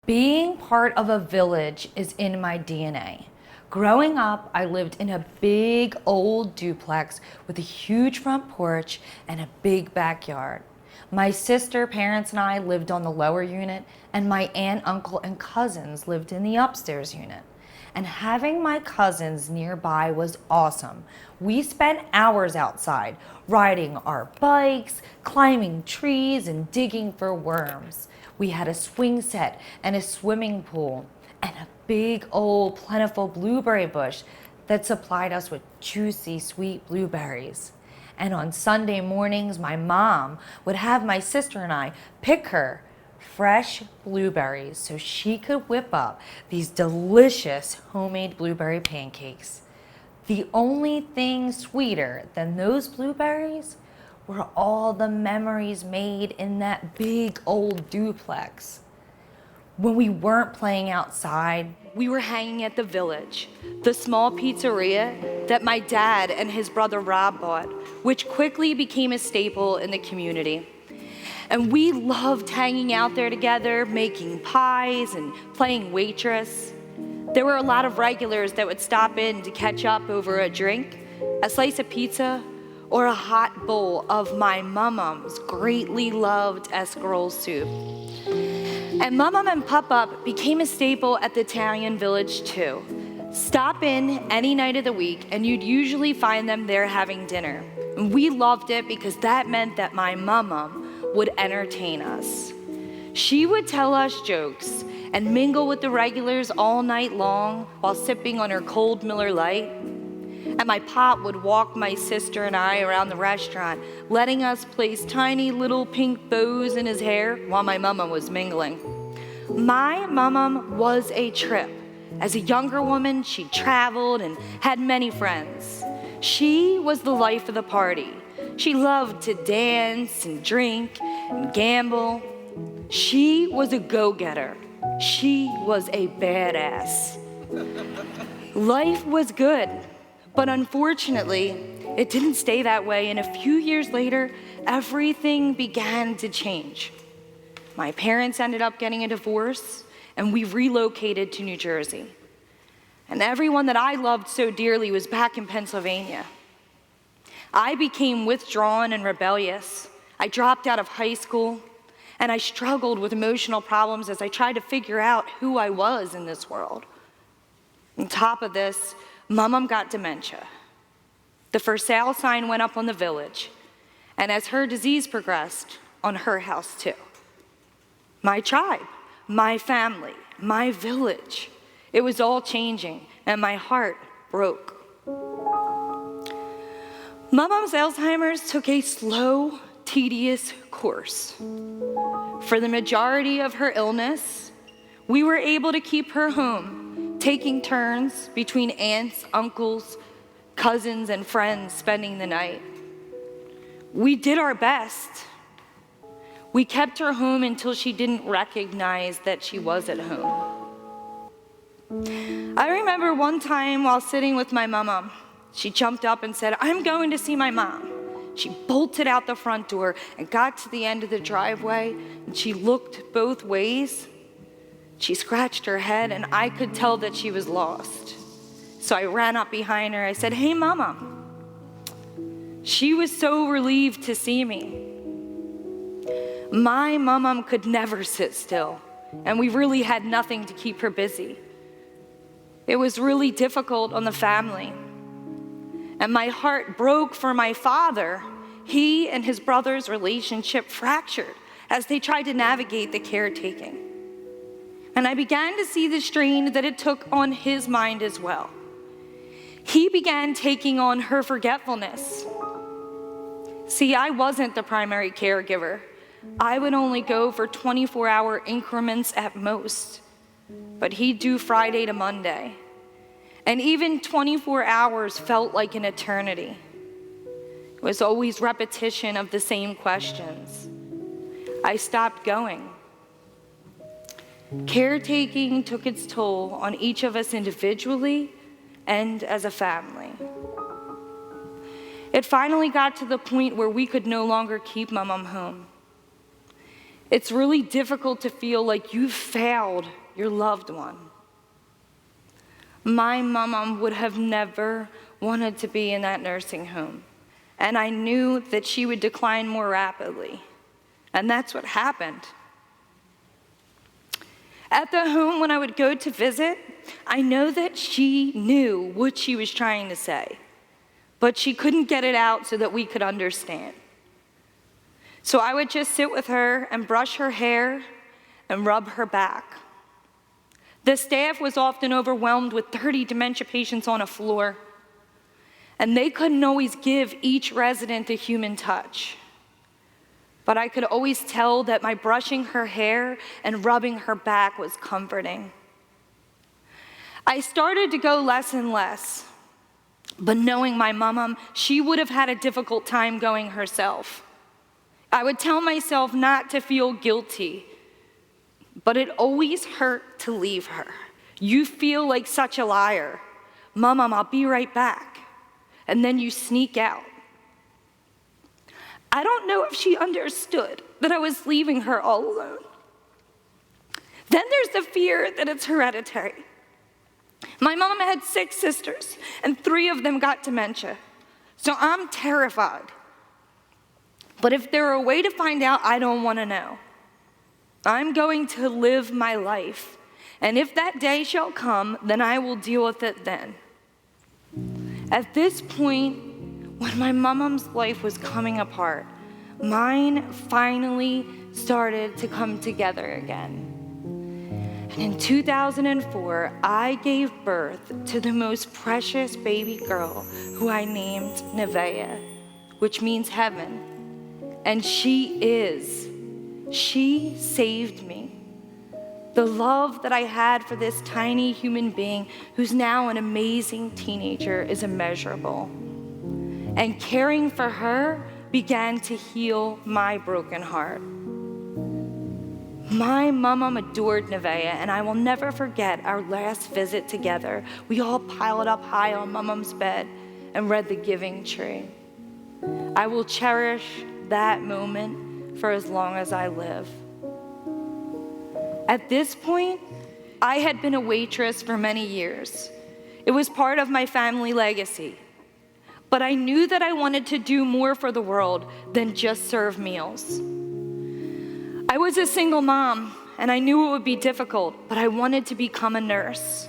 Being part of a village is in my DNA. Growing up, I lived in a big old duplex with a huge front porch and a big backyard. My sister, parents, and I lived on the lower unit, and my aunt, uncle, and cousins lived in the upstairs unit. And having my cousins nearby was awesome. We spent hours outside, riding our bikes, climbing trees, and digging for worms. We had a swing set and a swimming pool and a big old plentiful blueberry bush that supplied us with juicy sweet blueberries. And on Sunday mornings, my mom would have my sister and I pick her fresh blueberries so she could whip up these delicious homemade blueberry pancakes. The only thing sweeter than those blueberries were all the memories made in that big old duplex. When we weren't playing outside, we were hanging at the Village, the small pizzeria that my dad and his brother Rob bought, which quickly became a staple in the community. And we loved hanging out there together, making pies and playing waitress. There were a lot of regulars that would stop in to catch up over a drink, a slice of pizza, or a hot bowl of my mum's greatly loved escarole soup. And Mum and Pop-Up became a staple at the Italian Village too. Stop in any night of the week and you'd usually find them there having dinner. And we loved it because that meant that my mum would entertain us. She would tell us jokes and mingle with the regulars all night long while sipping on her cold Miller Lite. And my pop would walk my sister and I around the restaurant, letting us place tiny little pink bows in his hair while my mama was mingling. My mama was a trip. As a younger woman, she traveled and had many friends. She was the life of the party. She loved to dance and drink and gamble. She was a go-getter. She was a badass. Life was good. But unfortunately, it didn't stay that way, and a few years later, everything began to change. My parents ended up getting a divorce, and we relocated to New Jersey. And everyone that I loved so dearly was back in Pennsylvania. I became withdrawn and rebellious. I dropped out of high school, and I struggled with emotional problems as I tried to figure out who I was in this world. On top of this, Mum got dementia. The for sale sign went up on the Village, and as her disease progressed, on her house too. My tribe, my family, my village, it was all changing, and my heart broke. Mum's Alzheimer's took a slow, tedious course. For the majority of her illness, we were able to keep her home, taking turns between aunts, uncles, cousins, and friends spending the night. We did our best. We kept her home until she didn't recognize that she was at home. I remember one time while sitting with my mama, she jumped up and said, "I'm going to see my mom." She bolted out the front door and got to the end of the driveway, and she looked both ways. She scratched her head, and I could tell that she was lost. So I ran up behind her. I said, "Hey, Mama." She was so relieved to see me. My mama could never sit still, and we really had nothing to keep her busy. It was really difficult on the family. And my heart broke for my father. He and his brother's relationship fractured as they tried to navigate the caretaking. And I began to see the strain that it took on his mind as well. He began taking on her forgetfulness. See, I wasn't the primary caregiver. I would only go for 24-hour increments at most. But he'd do Friday to Monday. And even 24 hours felt like an eternity. It was always repetition of the same questions. I stopped going. Caretaking took its toll on each of us individually and as a family. It finally got to the point where we could no longer keep Mum home. It's really difficult to feel like you've failed your loved one. My mom would have never wanted to be in that nursing home, and I knew that she would decline more rapidly, and that's what happened. At the home, when I would go to visit, I know that she knew what she was trying to say, but she couldn't get it out so that we could understand. So I would just sit with her and brush her hair and rub her back. The staff was often overwhelmed with 30 dementia patients on a floor, and they couldn't always give each resident a human touch. But I could always tell that my brushing her hair and rubbing her back was comforting. I started to go less and less, but knowing my mom, she would have had a difficult time going herself. I would tell myself not to feel guilty, but it always hurt to leave her. You feel like such a liar. Mom, I'll be right back. And then you sneak out. I don't know if she understood that I was leaving her all alone. Then there's the fear that it's hereditary. My mom had 6 sisters, and 3 of them got dementia. So I'm terrified. But if there were a way to find out, I don't want to know. I'm going to live my life, and if that day shall come, then I will deal with it then. At this point, when my mom's life was coming apart, mine finally started to come together again. And in 2004, I gave birth to the most precious baby girl who I named Nevaeh, which means heaven. And she saved me. The love that I had for this tiny human being who's now an amazing teenager is immeasurable. And caring for her began to heal my broken heart. My mom adored Nevaeh, and I will never forget our last visit together. We all piled up high on Mom's bed and read The Giving Tree. I will cherish that moment for as long as I live. At this point, I had been a waitress for many years. It was part of my family legacy. But I knew that I wanted to do more for the world than just serve meals. I was a single mom, and I knew it would be difficult, but I wanted to become a nurse.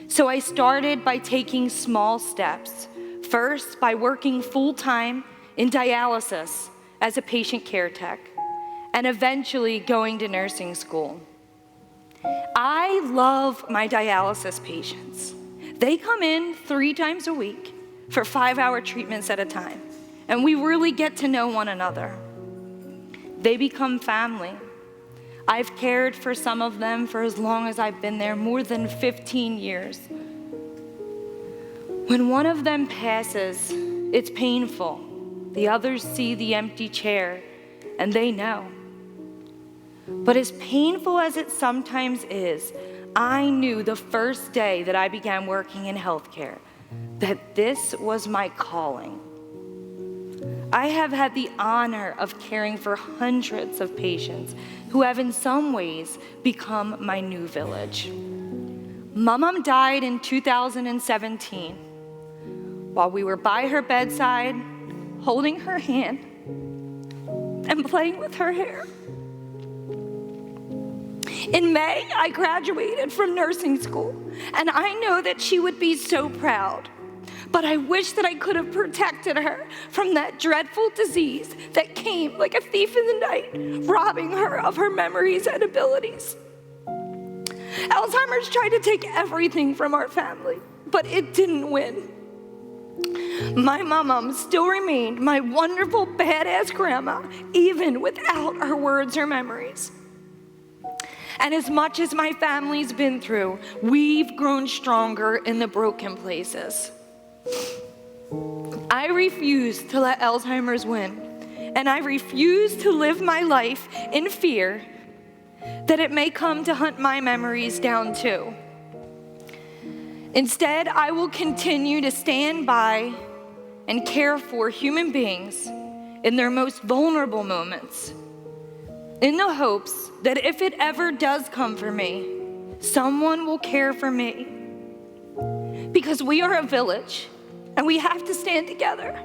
So I started by taking small steps. First, by working full-time in dialysis as a patient care tech, and eventually going to nursing school. I love my dialysis patients. They come in 3 times a week for 5-hour treatments at a time, and we really get to know one another. They become family. I've cared for some of them for as long as I've been there, more than 15 years. When one of them passes, it's painful. The others see the empty chair, and they know. But as painful as it sometimes is, I knew the first day that I began working in healthcare that this was my calling. I have had the honor of caring for hundreds of patients who have in some ways become my new village. Mom died in 2017 while we were by her bedside, holding her hand and playing with her hair. In May, I graduated from nursing school, and I know that she would be so proud. But I wish that I could have protected her from that dreadful disease that came like a thief in the night, robbing her of her memories and abilities. Alzheimer's tried to take everything from our family, but it didn't win. My mom still remained my wonderful badass grandma, even without her words or memories. And as much as my family's been through, we've grown stronger in the broken places. I refuse to let Alzheimer's win, and I refuse to live my life in fear that it may come to hunt my memories down too. Instead, I will continue to stand by and care for human beings in their most vulnerable moments, in the hopes that if it ever does come for me, someone will care for me. Because we are a village and we have to stand together.